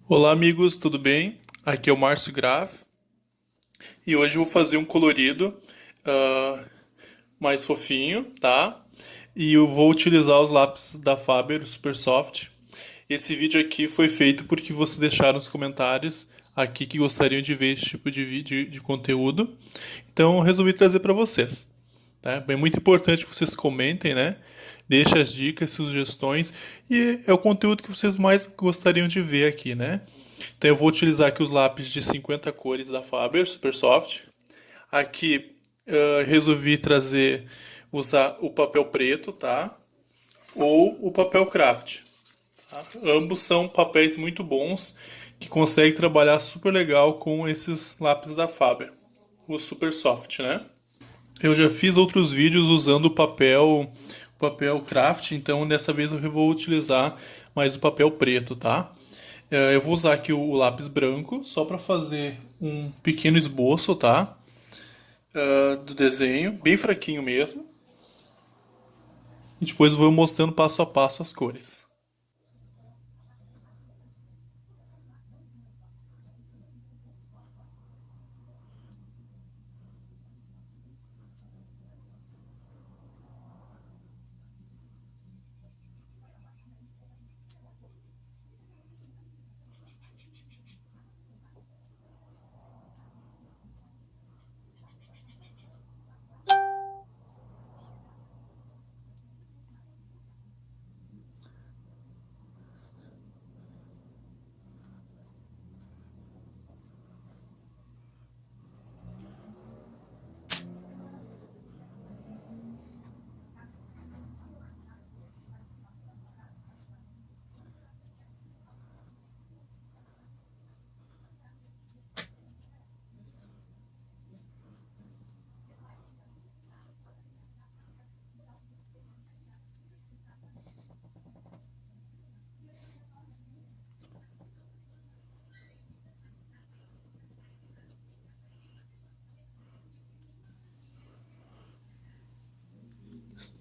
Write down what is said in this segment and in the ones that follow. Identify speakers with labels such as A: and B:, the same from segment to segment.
A: Olá amigos, tudo bem? Aqui é o Márcio Graf e hoje eu vou fazer um colorido ah, mais fofinho, tá? E eu vou utilizar os lápis da Faber Super Soft. Esse vídeo aqui foi feito porque vocês deixaram nos comentários aqui que gostariam de ver esse tipo de vídeo de conteúdo. Então eu resolvi trazer para vocês. Tá? É muito importante que vocês comentem, né? Deixem as dicas, sugestões e é o conteúdo que vocês mais gostariam de ver aqui, né? Então eu vou utilizar aqui os lápis de 50 cores da Faber Super Soft. Aqui resolvi usar o papel preto, tá? Ou o papel craft. Tá? Ambos são papéis muito bons que conseguem trabalhar super legal com esses lápis da Faber, o Super Soft, né? Eu já fiz outros vídeos usando o papel craft, então dessa vez eu vou utilizar mais o papel preto, tá? Eu vou usar aqui o lápis branco só para fazer um pequeno esboço, tá? Do desenho, bem fraquinho mesmo. E depois eu vou mostrando passo a passo as cores.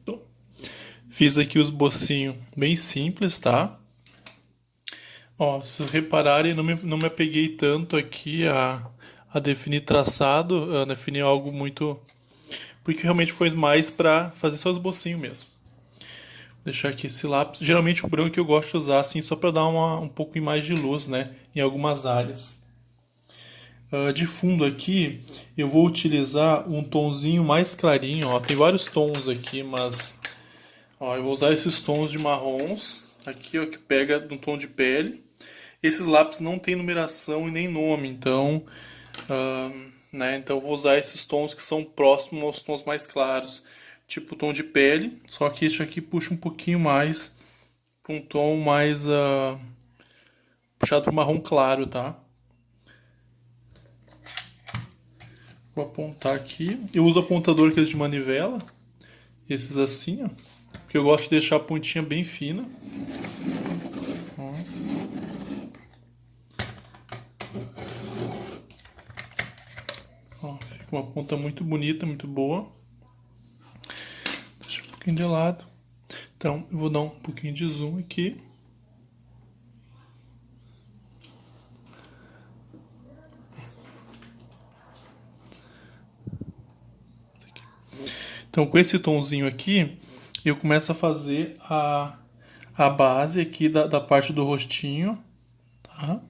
A: Então, fiz aqui os bocinhos bem simples, tá? Ó, se repararem, não me apeguei tanto aqui a definir traçado, a definir algo muito. Porque realmente foi mais pra fazer só os bocinhos mesmo. Deixar aqui esse lápis. Geralmente o branco eu gosto de usar assim só para dar um pouco mais de luz, né? Em algumas áreas. De fundo aqui eu vou utilizar um tonzinho mais clarinho. Ó. Tem vários tons aqui, mas ó, eu vou usar esses tons de marrons. Aqui ó, que pega no tom de pele. Esses lápis não tem numeração e nem nome, então, né, então eu vou usar esses tons que são próximos aos tons mais claros, tipo o tom de pele, só que este aqui puxa um pouquinho mais para um tom mais puxado para marrom claro, tá? Vou apontar aqui. Eu uso apontador que é de manivela, esses assim, ó, porque eu gosto de deixar a pontinha bem fina. Ó, fica uma ponta muito bonita, muito boa. Deixa um pouquinho de lado. Então, eu vou dar um pouquinho de zoom aqui. Então, com esse tonzinho aqui, eu começo a fazer a base aqui da parte do rostinho, tá?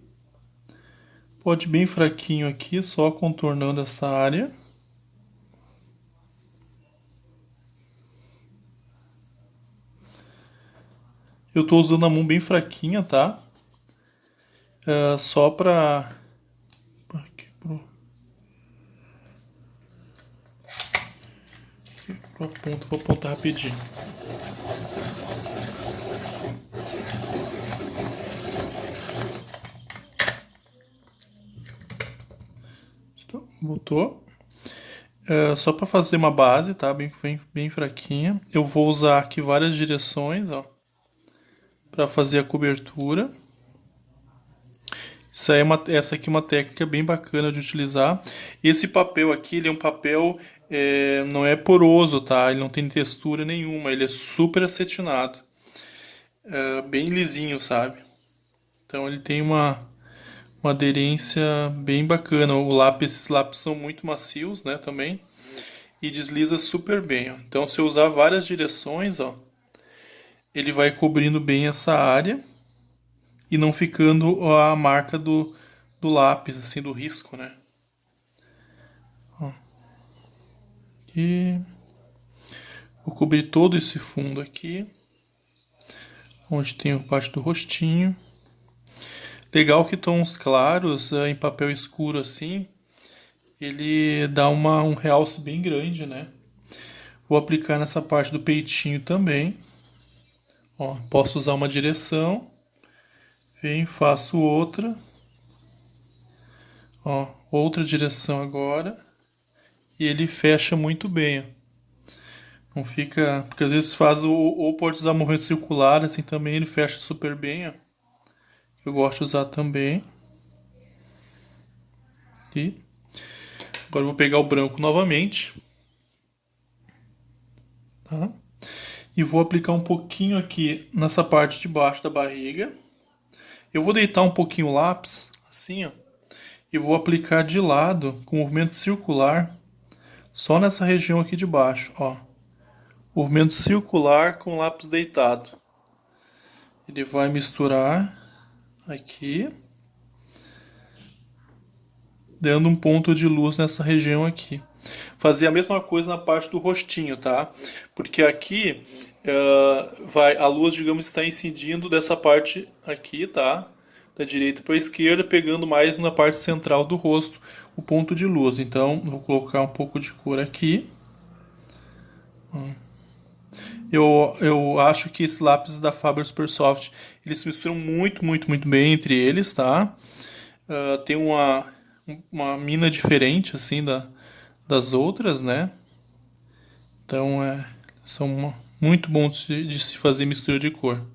A: Pode ir bem fraquinho aqui, só contornando essa área. Eu tô usando a mão bem fraquinha, tá? Só pra... Aqui pro ponto, vou apontar rapidinho. Então, botou. Só para fazer uma base, tá? Bem fraquinha. Eu vou usar aqui várias direções, ó, para fazer a cobertura. Essa aqui é uma técnica bem bacana de utilizar. Esse papel aqui, ele é um papel, não é poroso, tá? Ele não tem textura nenhuma, ele é super acetinado. Bem lisinho, sabe? Então ele tem uma aderência bem bacana. Esses lápis são muito macios, né, também. E desliza super bem, ó. Então, se eu usar várias direções, ó, ele vai cobrindo bem essa área e não ficando a marca do lápis, assim, do risco, né? Ó. E vou cobrir todo esse fundo aqui, onde tem a parte do rostinho. Legal que tons claros em papel escuro assim, ele dá um realce bem grande, né? Vou aplicar nessa parte do peitinho também. Ó, posso usar uma direção, venho, faço outra. Ó, outra direção agora. E ele fecha muito bem, ó. Não fica... Porque às vezes faz ou pode usar movimento circular, assim também ele fecha super bem, ó. Eu gosto de usar também. Aqui. Agora eu vou pegar o branco novamente. Tá? E vou aplicar um pouquinho aqui nessa parte de baixo da barriga. Eu vou deitar um pouquinho o lápis, assim, ó. E vou aplicar de lado, com movimento circular, só nessa região aqui de baixo, ó. Movimento circular com o lápis deitado. Ele vai misturar aqui, dando um ponto de luz nessa região aqui. Fazer a mesma coisa na parte do rostinho, tá? Porque aqui a luz, digamos, está incidindo dessa parte aqui, tá? Da direita para a esquerda, pegando mais na parte central do rosto o ponto de luz. Então, vou colocar um pouco de cor aqui. Eu acho que esses lápis da Faber Supersoft, eles se misturam muito, muito, muito bem entre eles, tá? Tem uma mina diferente, assim, das outras, né? Então, são muito bons de se fazer mistura de cor.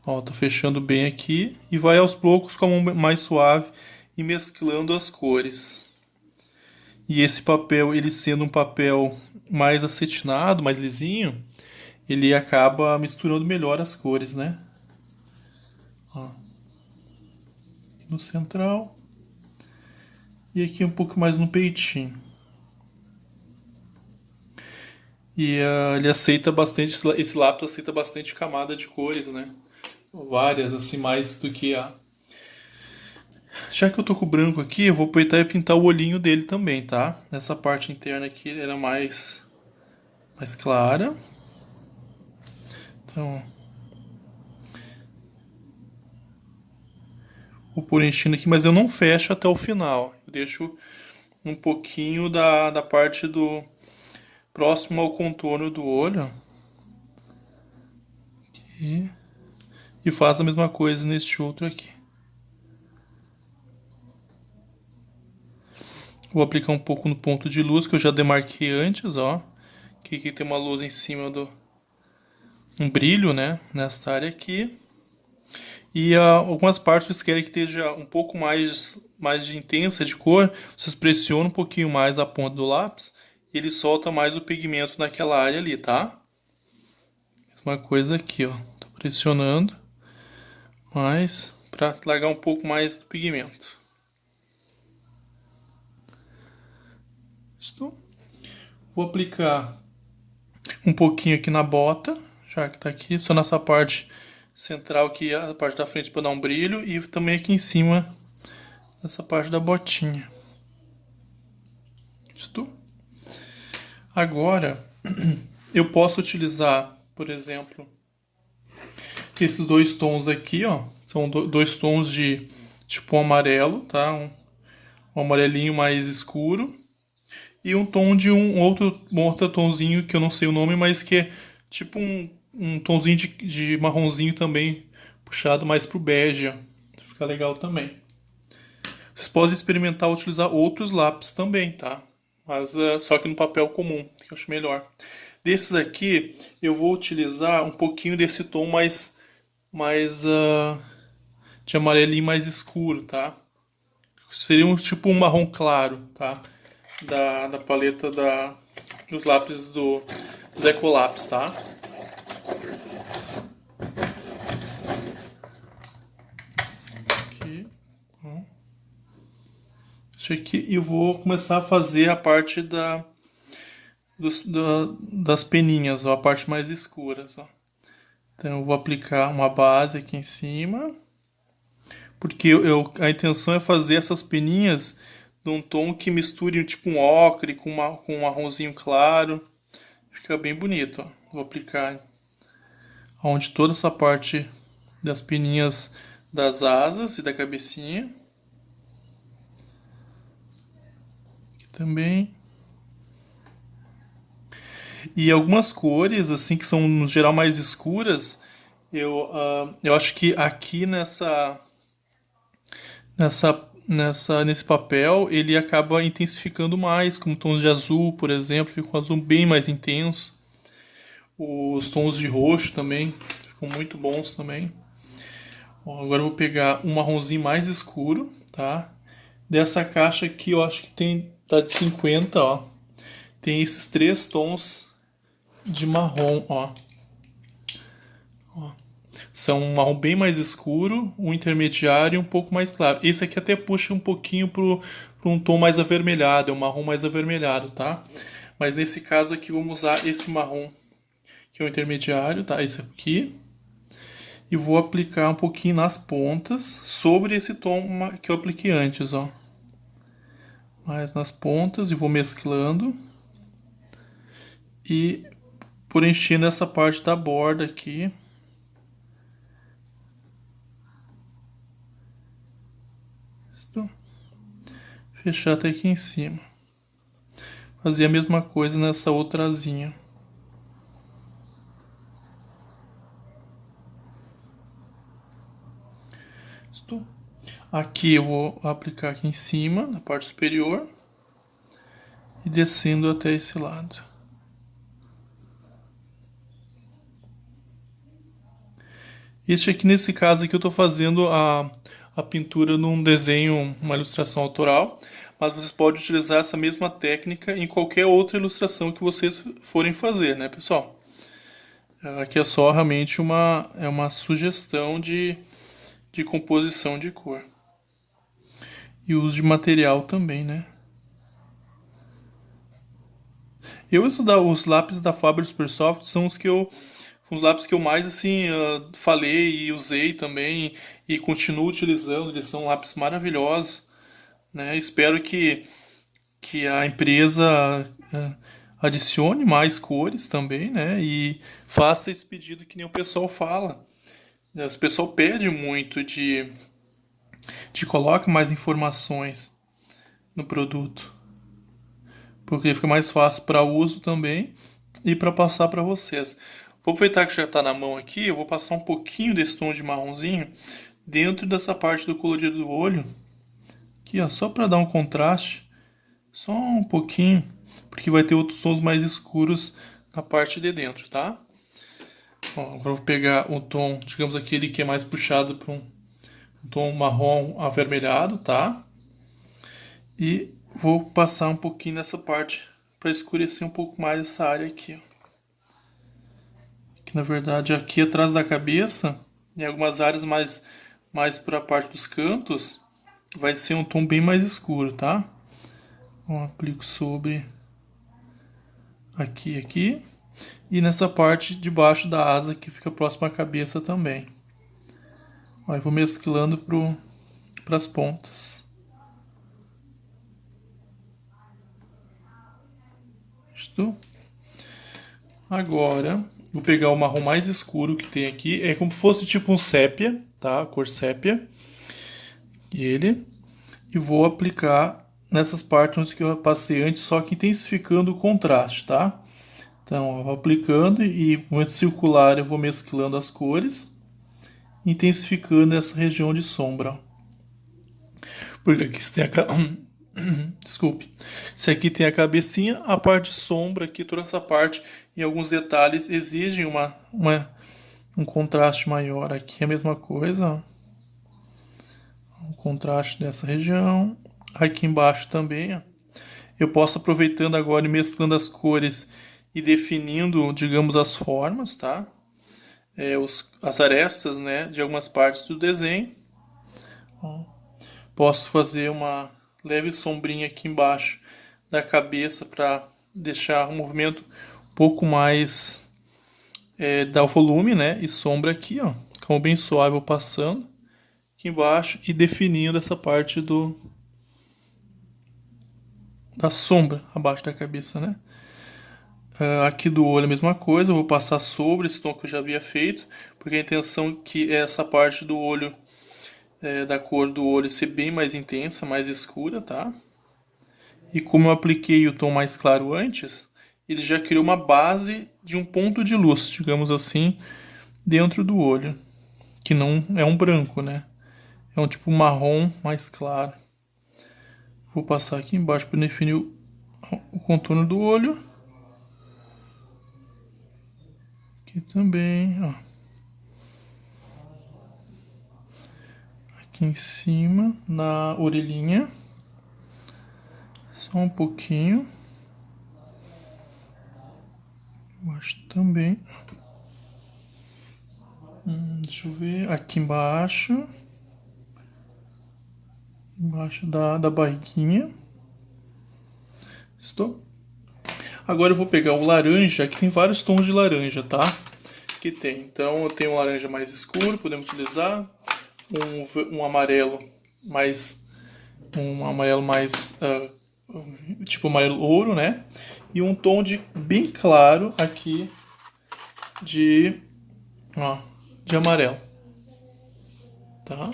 A: Ó, tô fechando bem aqui e vai aos poucos com a mão mais suave e mesclando as cores. E esse papel, ele sendo um papel mais acetinado, mais lisinho, ele acaba misturando melhor as cores, né? Ó. No central e aqui um pouco mais no peitinho. E ele aceita bastante, esse lápis aceita bastante camada de cores, né? Várias, assim, mais do que a... Já que eu tô com o branco aqui, eu vou aproveitar e pintar o olhinho dele também, tá? Nessa parte interna aqui, ele era mais clara. Então, vou pôr enchendo aqui, mas eu não fecho até o final. Eu deixo um pouquinho da parte do próximo ao contorno do olho. Aqui. E faço a mesma coisa neste outro aqui. Vou aplicar um pouco no ponto de luz que eu já demarquei antes, ó. Que aqui tem uma luz em cima um brilho, né? Nesta área aqui. E algumas partes vocês querem que esteja um pouco mais de intensa de cor, vocês pressionam um pouquinho mais a ponta do lápis e ele solta mais o pigmento naquela área ali, tá? Mesma coisa aqui, ó. Tô pressionando mais para largar um pouco mais do pigmento. Vou aplicar um pouquinho aqui na bota, já que tá aqui, só nessa parte central aqui, a parte da frente para dar um brilho, e também aqui em cima, nessa parte da botinha. Isto. Agora, eu posso utilizar, por exemplo, esses dois tons aqui, ó, são dois tons de tipo um amarelo, tá? Um amarelinho mais escuro e um tom de um outro tonzinho que eu não sei o nome, mas que é tipo um tonzinho de marronzinho também, puxado mais pro bege. Fica legal também. Vocês podem experimentar utilizar outros lápis também, tá? Mas só que no papel comum, que eu acho melhor. Desses aqui, eu vou utilizar um pouquinho desse tom mais de amarelinho mais escuro, tá? Seria tipo um marrom claro, tá? Da paleta dos lápis dos Ecolapis, tá? Aqui, ó. Isso aqui, eu vou começar a fazer a parte das peninhas, ó, a parte mais escura, ó. Então eu vou aplicar uma base aqui em cima, porque a intenção é fazer essas peninhas num tom que misture tipo um ocre com um marronzinho claro. Fica bem bonito, ó. Vou aplicar onde toda essa parte das peninhas das asas e da cabecinha. Aqui também. E algumas cores, assim, que são no geral mais escuras, eu acho que aqui nesse papel ele acaba intensificando mais, como tons de azul, por exemplo, fica um azul bem mais intenso. Os tons de roxo também ficam muito bons também. Bom, agora eu vou pegar um marronzinho mais escuro, tá? Dessa caixa aqui eu acho que tá de 50, ó. Tem esses 3 tons de marrom, ó. São um marrom bem mais escuro, um intermediário e um pouco mais claro. Esse aqui até puxa um pouquinho pro um tom mais avermelhado, é um marrom mais avermelhado, tá? Mas nesse caso aqui vamos usar esse marrom, que é o intermediário, tá? Esse aqui. E vou aplicar um pouquinho nas pontas, sobre esse tom que eu apliquei antes, ó. Mais nas pontas e vou mesclando. E preenchendo essa parte da borda aqui. Fechar até aqui em cima. Fazer a mesma coisa nessa outra asinha. Aqui eu vou aplicar aqui em cima, na parte superior. E descendo até esse lado. Este aqui, nesse caso aqui, eu estou fazendo a pintura num desenho, uma ilustração autoral, mas vocês podem utilizar essa mesma técnica em qualquer outra ilustração que vocês forem fazer, né, pessoal? Aqui é só realmente uma sugestão de composição de cor. E uso de material também, né? Eu uso os lápis da Faber Supersoft, são os lápis que eu mais assim falei e usei também e continuo utilizando. Eles são lápis maravilhosos, né? Espero que a empresa adicione mais cores também, né? E faça esse pedido que nem o pessoal fala. O pessoal pede muito de coloque mais informações no produto, porque fica mais fácil para uso também e para passar para vocês. Vou aproveitar que já está na mão aqui, eu vou passar um pouquinho desse tom de marronzinho dentro dessa parte do colorido do olho. Aqui, ó, só para dar um contraste. Só um pouquinho, porque vai ter outros tons mais escuros na parte de dentro, tá? Ó, agora eu vou pegar o tom, digamos aquele que é mais puxado para um tom marrom avermelhado, tá? E vou passar um pouquinho nessa parte para escurecer um pouco mais essa área aqui, ó. Que na verdade aqui atrás da cabeça, em algumas áreas mais para a parte dos cantos, vai ser um tom bem mais escuro, tá? Então, aplico sobre aqui e nessa parte de baixo da asa que fica próxima à cabeça também. Aí vou mesclando para as pontas. Isto. Agora vou pegar o marrom mais escuro que tem aqui, é como se fosse tipo um sépia, tá? Cor sépia. E vou aplicar nessas partes que eu passei antes, só que intensificando o contraste, tá? Então, eu vou aplicando e no momento circular eu vou mesclando as cores, intensificando essa região de sombra. Porque aqui você tem desculpe. Se aqui tem a cabecinha, a parte de sombra aqui, toda essa parte e alguns detalhes exigem um contraste maior. Aqui é a mesma coisa, ó. Um contraste dessa região. Aqui embaixo também, ó. Eu posso aproveitando agora e mesclando as cores e definindo, digamos, as formas, tá? As arestas, né, de algumas partes do desenho. Ó. Posso fazer uma leve sombrinha aqui embaixo da cabeça para deixar o movimento um pouco mais, dar o volume, né? E sombra aqui, ó, como bem suave, eu passando aqui embaixo e definindo essa parte da sombra abaixo da cabeça, né? Aqui do olho a mesma coisa, eu vou passar sobre esse tom que eu já havia feito, porque a intenção é que essa parte do olho, da cor do olho ser bem mais intensa, mais escura, tá? E como eu apliquei o tom mais claro antes, ele já criou uma base de um ponto de luz, digamos assim, dentro do olho, que não é um branco, né? É um tipo marrom mais claro. Vou passar aqui embaixo para definir o contorno do olho. Aqui também, ó. Aqui em cima, na orelhinha. Só um pouquinho. Embaixo também. Deixa eu ver. Aqui embaixo. Embaixo da barriguinha. Estou. Agora eu vou pegar o laranja. Aqui tem vários tons de laranja, tá? Que tem. Então eu tenho um laranja mais escuro, podemos utilizar. Um amarelo mais. Tipo amarelo ouro, né? E um tom bem claro aqui de, ó, de amarelo, tá?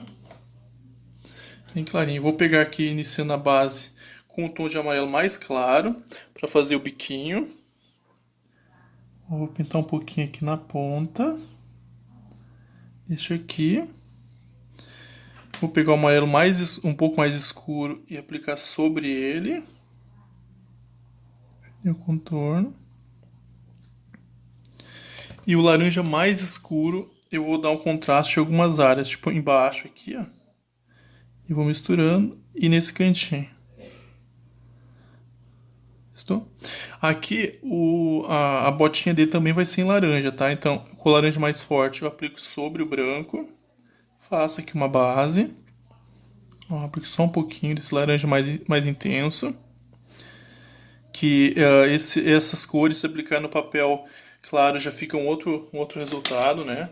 A: Bem clarinho. Vou pegar aqui iniciando a base com um tom de amarelo mais claro para fazer o biquinho. Vou pintar um pouquinho aqui na ponta. Deixa aqui. Vou pegar o amarelo um pouco mais escuro e aplicar sobre ele. E o contorno. E o laranja mais escuro, eu vou dar um contraste em algumas áreas, tipo embaixo aqui, ó. E vou misturando. E nesse cantinho. Estou? Aqui a botinha dele também vai ser em laranja, tá? Então, com o laranja mais forte eu aplico sobre o branco. Faço aqui uma base. Ó, aplico só um pouquinho desse laranja mais intenso. Que essas cores, se aplicar no papel claro, já fica um outro resultado, né?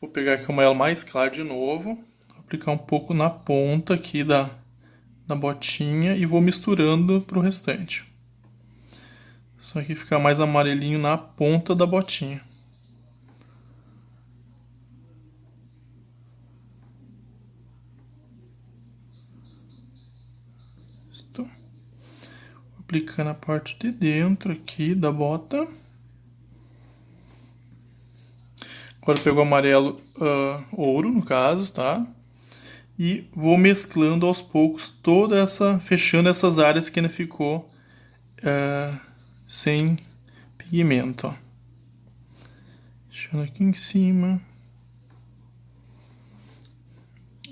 A: Vou pegar aqui o amarelo mais claro de novo. Aplicar um pouco na ponta aqui da botinha e vou misturando pro restante. Só que ficar mais amarelinho na ponta da botinha. Estou aplicando a parte de dentro aqui da bota. Agora eu pego o amarelo ouro, no caso, tá? E vou mesclando aos poucos fechando essas áreas que ainda ficou sem pigmento, ó. Deixando aqui em cima.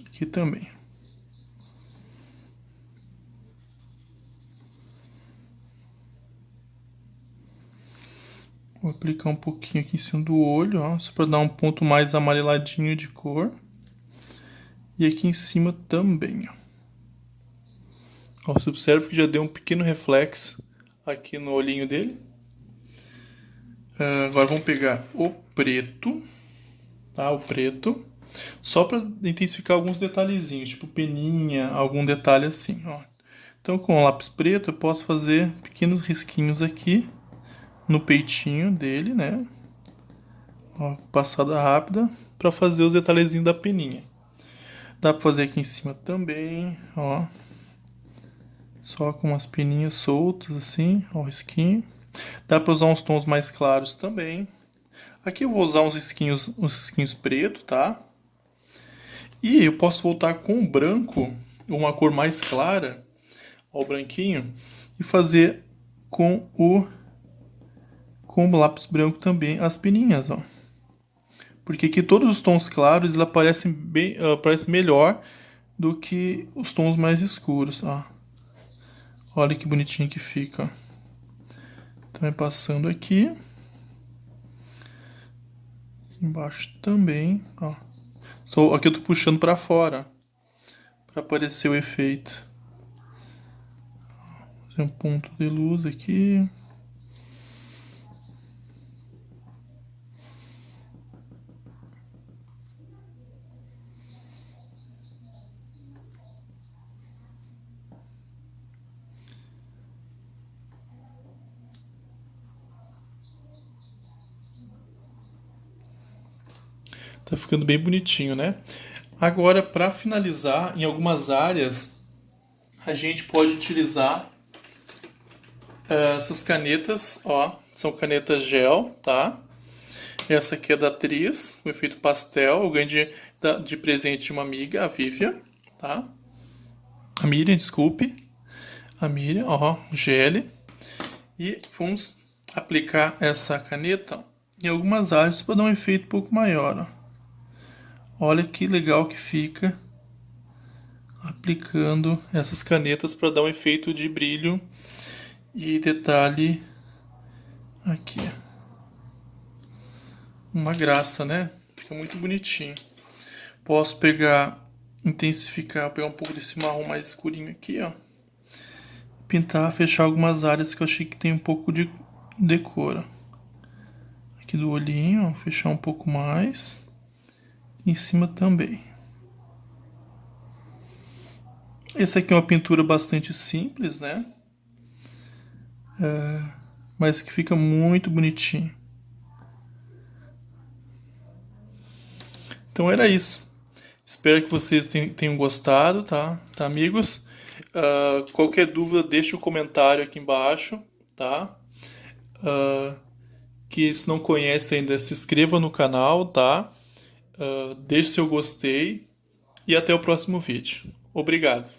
A: Aqui também. Vou aplicar um pouquinho aqui em cima do olho, ó, só para dar um ponto mais amareladinho de cor. E aqui em cima também, ó. Ó, você observa que já deu um pequeno reflexo aqui no olhinho dele. Agora vamos pegar o preto, tá? O preto. Só para intensificar alguns detalhezinhos, tipo peninha, algum detalhe assim, ó. Então com o lápis preto eu posso fazer pequenos risquinhos aqui no peitinho dele, né? Ó, passada rápida para fazer os detalhezinhos da peninha. Dá para fazer aqui em cima também, ó. Só com umas peninhas soltas assim, ó, o risquinho. Dá para usar uns tons mais claros também. Aqui eu vou usar uns risquinhos preto, tá? E eu posso voltar com o branco, uma cor mais clara, ó, o branquinho, e fazer com o lápis branco também as peninhas, ó. Porque aqui todos os tons claros eles aparecem melhor do que os tons mais escuros, ó. Olha que bonitinho que fica. Então é passando aqui. Embaixo também, ó. Aqui eu tô puxando para fora, para aparecer o efeito. Fazer um ponto de luz aqui. Tá ficando bem bonitinho, né? Agora, para finalizar, em algumas áreas, a gente pode utilizar essas canetas, ó. São canetas gel, tá? Essa aqui é da Tris, o efeito pastel. Eu ganhei de presente de uma amiga, a Vivian, tá? A Miriam, desculpe. A Miriam, ó, gel. E vamos aplicar essa caneta em algumas áreas para dar um efeito um pouco maior, ó. Olha que legal que fica aplicando essas canetas para dar um efeito de brilho e detalhe aqui. Uma graça, né? Fica muito bonitinho. Posso pegar, intensificar, pegar um pouco desse marrom mais escurinho aqui, ó. Pintar, fechar algumas áreas que eu achei que tem um pouco de decora. Aqui do olhinho, ó, fechar um pouco mais. Em cima também. Essa aqui é uma pintura bastante simples, né? Mas que fica muito bonitinho. Então era isso. Espero que vocês tenham gostado, tá, amigos? Qualquer dúvida, deixe um comentário aqui embaixo, tá? Que se não conhece ainda, se inscreva no canal, tá? Deixe seu gostei e até o próximo vídeo. Obrigado.